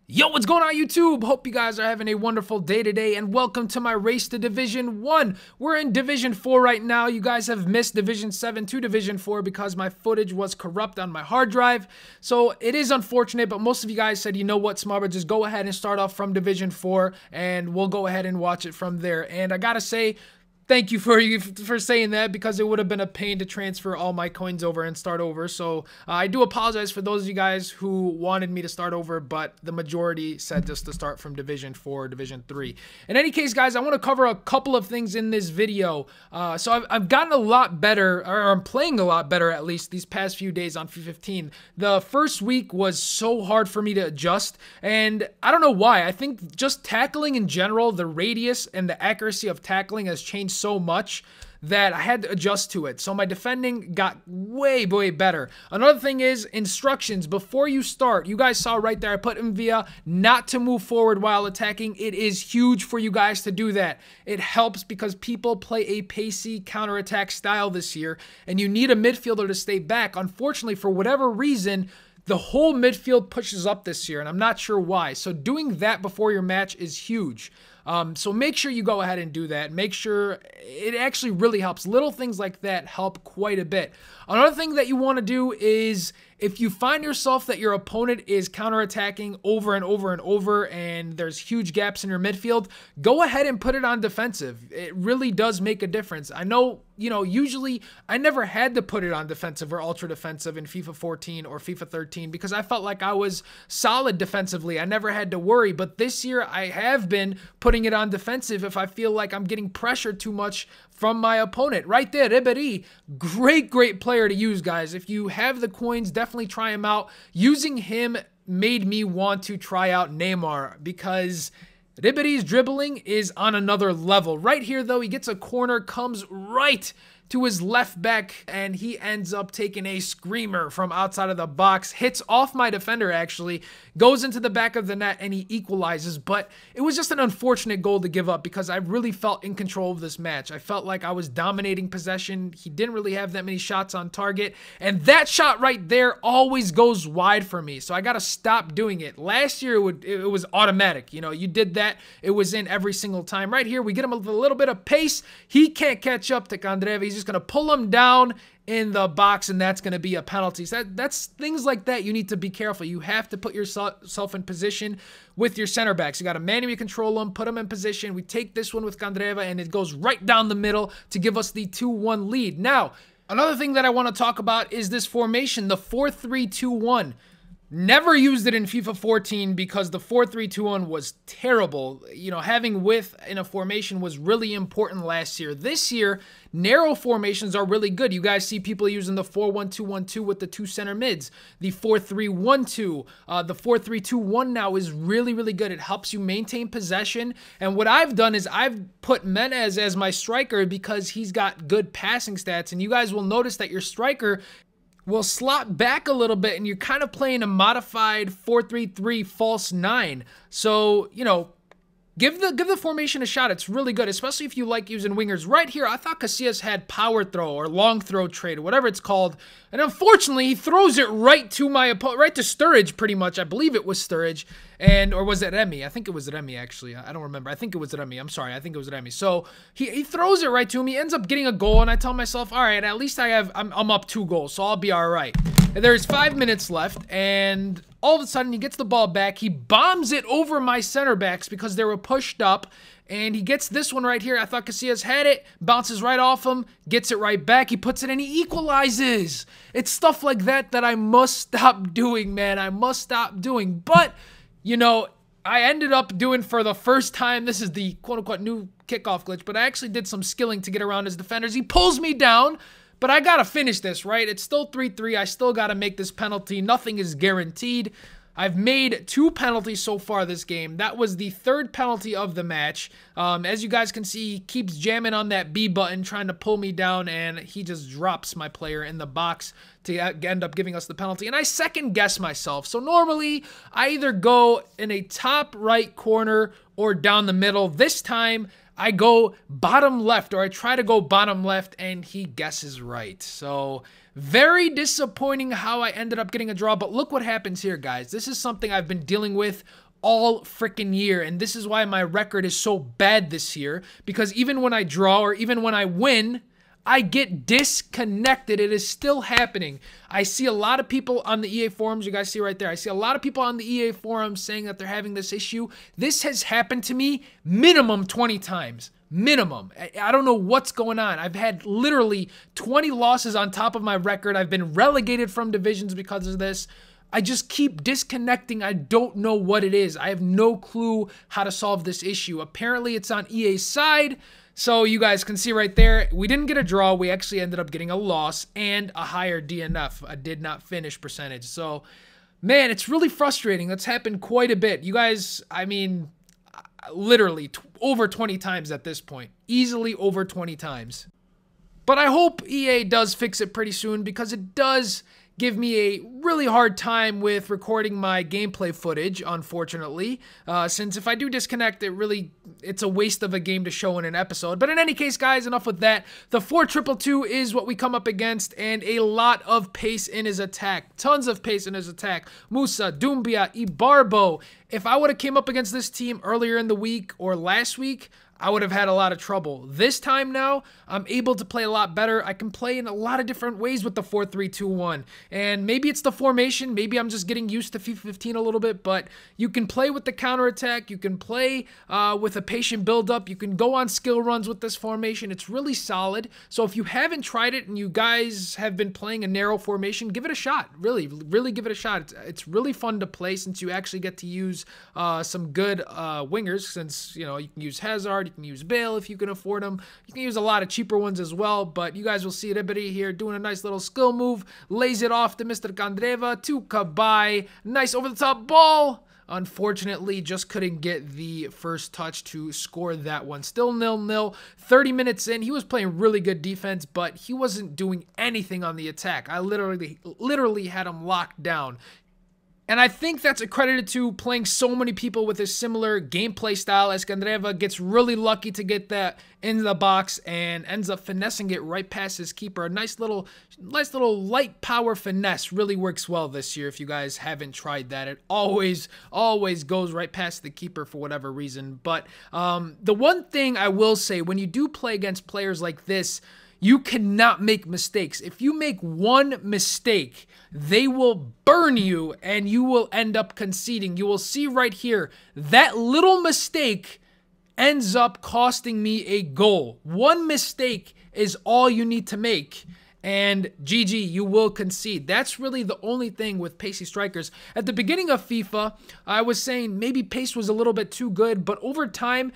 Yo, what's going on YouTube? Hope you guys are having a wonderful day today and welcome to my race to Division 1. We're in Division 4 right now. You guys have missed Division 7 to Division 4 because my footage was corrupt on my hard drive. So it is unfortunate, but most of you guys said, you know what, Smarbert, just go ahead and start off from Division 4 and we'll go ahead and watch it from there. And I gotta say, thank you for saying that, because it would have been a pain to transfer all my coins over and start over. So I do apologize for those of you guys who wanted me to start over, but the majority said just to start from Division 4, Division 3. In any case, guys, I want to cover a couple of things in this video. So I've gotten a lot better, or I'm playing a lot better at least these past few days on FIFA 15. The first week was so hard for me to adjust, and I don't know why. I think just tackling in general, the radius and the accuracy of tackling has changed so much that I had to adjust to it. So my defending got way better. Another thing is instructions before you start. You guys saw right there, I put in via not to move forward while attacking. It is huge for you guys to do that. It helps because people play a pacey counterattack style this year, and you need a midfielder to stay back. Unfortunately, for whatever reason, the whole midfield pushes up this year, and I'm not sure why. So doing that before your match is huge. So make sure you go ahead and do that. Make sure it actually really helps. Little things like that help quite a bit. Another thing that you want to do is, if you find yourself that your opponent is counterattacking over and over and over and there's huge gaps in your midfield, go ahead and put it on defensive. It really does make a difference. I know, you know, usually I never had to put it on defensive or ultra defensive in FIFA 14 or FIFA 13 because I felt like I was solid defensively. I never had to worry, but this year I have been putting it on defensive if I feel like I'm getting pressured too much from my opponent. Right there, Ribéry, great player to use, guys. If you have the coins, definitely try him out. Using him made me want to try out Neymar because Ribéry's dribbling is on another level. Right here, though, he gets a corner, comes right to his left back, and he ends up taking a screamer from outside of the box, hits off my defender actually, goes into the back of the net, and he equalizes. But it was just an unfortunate goal to give up because I really felt in control of this match. I felt like I was dominating possession. He didn't really have that many shots on target, and that shot right there always goes wide for me, so I gotta stop doing it. Last year it was automatic. You know, you did that, it was in every single time. Right here, we get him with a little bit of pace. He can't catch up to Candreva. He's just going to pull him down in the box, and that's going to be a penalty. So that's things like that you need to be careful. You have to put yourself in position with your center backs. You got to manually control them, put them in position. We take this one with Candreva, and it goes right down the middle to give us the 2-1 lead. Now, another thing that I want to talk about is this formation, the 4-3-2-1. Never used it in FIFA 14 because the 4-3-2-1 was terrible. You know, having width in a formation was really important last year. This year, narrow formations are really good. You guys see people using the 4-1-2-1-2 with the two center mids, the 4-3-1-2. The 4-3-2-1 now is really good. It helps you maintain possession. And what I've done is I've put Menez as my striker because he's got good passing stats. And you guys will notice that your striker will slot back a little bit, and you're kind of playing a modified 4-3-3 false 9. So, you know, give the formation a shot. It's really good, especially if you like using wingers. Right here, I thought Casillas had power throw or long throw trade, or whatever it's called. And unfortunately, he throws it right to my opponent, right to Sturridge, pretty much. I believe it was Sturridge. Or was it Remy? I think it was Remy, actually. I don't remember. I think it was Remy. I'm sorry. I think it was Remy. So he throws it right to him. He ends up getting a goal, and I tell myself, all right, at least I'm up 2 goals, so I'll be all right. And there's 5 minutes left, and all of a sudden, he gets the ball back. He bombs it over my center backs because they were pushed up. And he gets this one right here. I thought Casillas had it. Bounces right off him. Gets it right back. He puts it in. He equalizes. It's stuff like that that I must stop doing, man. I must stop doing. But, you know, I ended up doing for the first time. This is the quote-unquote new kickoff glitch. But I actually did some skilling to get around his defenders. He pulls me down. But I got to finish this, right? It's still 3-3. I still got to make this penalty. Nothing is guaranteed. I've made 2 penalties so far this game. That was the 3rd penalty of the match. As you guys can see, he keeps jamming on that B button, trying to pull me down, and he just drops my player in the box to end up giving us the penalty. And I second guess myself. So normally, I either go in a top right corner or down the middle. This time, I go bottom left, or I try to go bottom left, and he guesses right. So very disappointing how I ended up getting a draw, but look what happens here, guys. This is something I've been dealing with all freaking year. And this is why my record is so bad this year, because even when I draw or even when I win, I get disconnected. It is still happening. I see a lot of people on the EA forums. You guys see right there. I see a lot of people on the EA forums saying that they're having this issue. This has happened to me minimum 20 times. Minimum. I don't know what's going on. I've had literally 20 losses on top of my record. I've been relegated from divisions because of this. I just keep disconnecting. I don't know what it is. I have no clue how to solve this issue. Apparently, it's on EA's side. So you guys can see right there, we didn't get a draw. We actually ended up getting a loss and a higher DNF, a did not finish percentage. So, man, it's really frustrating. That's happened quite a bit. You guys, I mean, literally over 20 times at this point. Easily over 20 times. But I hope EA does fix it pretty soon, because it does give me a really hard time with recording my gameplay footage, unfortunately, since if I do disconnect, it's a waste of a game to show in an episode. But in any case, guys, enough with that. The 4-2-2 is what we come up against, and a lot of pace in his attack. Tons of pace in his attack. Musa, Doumbia, Ibarbo. If I would have came up against this team earlier in the week or last week, I would have had a lot of trouble. This time now, I'm able to play a lot better. I can play in a lot of different ways with the 4-3-2-1. And maybe it's the formation. Maybe I'm just getting used to FIFA 15 a little bit. But you can play with the counterattack. You can play with a patient build-up. You can go on skill runs with this formation. It's really solid. So if you haven't tried it and you guys have been playing a narrow formation, give it a shot. Really, really give it a shot. It's really fun to play, since you actually get to use some good wingers. Since, you know, you can use Hazard. You can use Bale if you can afford them. You can use a lot of cheaper ones as well, but you guys will see Ribery here doing a nice little skill move. Lays it off to Mr. Candreva, to Kabay. Nice over-the-top ball. Unfortunately, just couldn't get the first touch to score that one. Still 0-0. 30 minutes in, he was playing really good defense, but he wasn't doing anything on the attack. I literally had him locked down. And I think that's accredited to playing so many people with a similar gameplay style, as Candreva gets really lucky to get that in the box and ends up finessing it right past his keeper. A nice little light power finesse really works well this year if you guys haven't tried that. It always goes right past the keeper for whatever reason. But the one thing I will say, when you do play against players like this, you cannot make mistakes. If you make one mistake, they will burn you and you will end up conceding. You will see right here, that little mistake ends up costing me a goal. One mistake is all you need to make, and GG, you will concede. That's really the only thing with pacey strikers. At the beginning of FIFA, I was saying maybe pace was a little bit too good, but over time,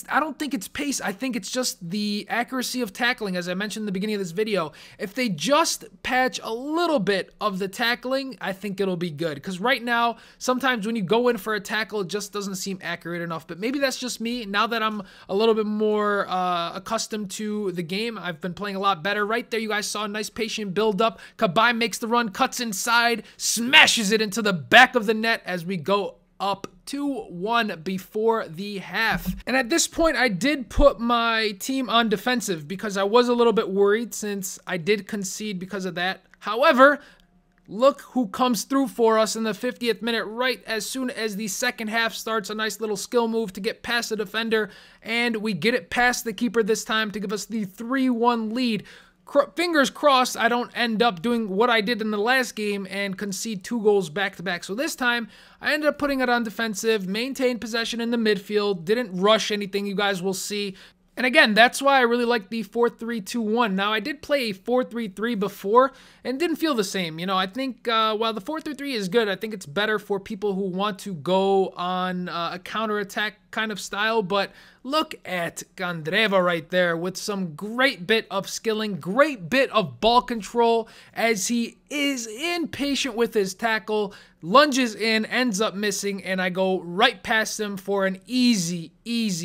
I don't think it's pace. I think it's just the accuracy of tackling, as I mentioned in the beginning of this video. If they just patch a little bit of the tackling, I think it'll be good. Because right now, sometimes when you go in for a tackle, it just doesn't seem accurate enough. But maybe that's just me. Now that I'm a little bit more accustomed to the game, I've been playing a lot better. Right there, you guys saw a nice patient build-up. Kabay makes the run, cuts inside, smashes it into the back of the net as we go up 2-1 before the half. And at this point, I did put my team on defensive because I was a little bit worried, since I did concede because of that. However, look who comes through for us in the 50th minute, right as soon as the second half starts. A nice little skill move to get past the defender, and we get it past the keeper this time to give us the 3-1 lead. Fingers crossed I don't end up doing what I did in the last game and concede 2 goals back-to-back. So this time, I ended up putting it on defensive, maintained possession in the midfield, didn't rush anything, you guys will see. And again, that's why I really like the 4-3-2-1. Now, I did play a 4-3-3 before and didn't feel the same. You know, I think while the 4-3-3 is good, I think it's better for people who want to go on a counterattack kind of style. But look at Candreva right there with some great bit of skilling, great bit of ball control as he is impatient with his tackle, lunges in, ends up missing, and I go right past him for an easy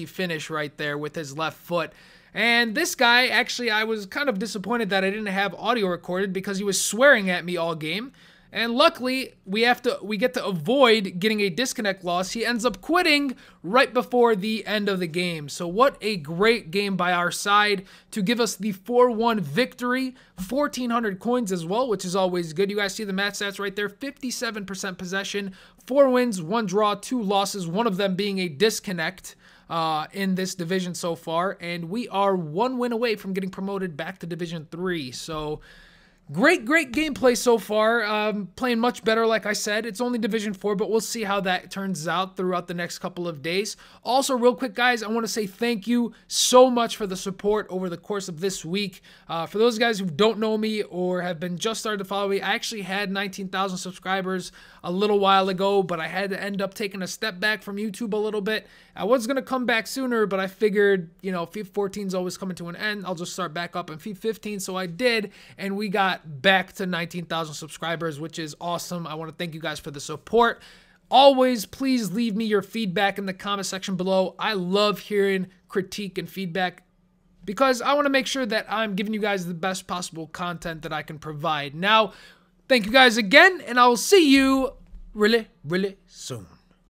finish right there with his left foot. And this guy, actually, I was kind of disappointed that I didn't have audio recorded because he was swearing at me all game. And luckily, we get to avoid getting a disconnect loss. He ends up quitting right before the end of the game. So what a great game by our side to give us the 4-1 victory. 1,400 coins as well, which is always good. You guys see the match stats right there. 57% possession, 4 wins, 1 draw, 2 losses, one of them being a disconnect in this division so far. And we are 1 win away from getting promoted back to Division 3. So great gameplay so far. Playing much better, like I said. It's only Division 4, but we'll see how that turns out throughout the next couple of days. Also, real quick, guys, I want to say thank you so much for the support over the course of this week. For those guys who don't know me or have been just started to follow me, I actually had 19,000 subscribers a little while ago, but I had to end up taking a step back from YouTube a little bit. I was going to come back sooner, but I figured, you know, FIFA 14 is always coming to an end. I'll just start back up in FIFA 15, so I did, and we got back to 19,000 subscribers, which is awesome. I want to thank you guys for the support. Always, please leave me your feedback in the comment section below. I love hearing critique and feedback because I want to make sure that I'm giving you guys the best possible content that I can provide. Now, thank you guys again, and I will see you really soon.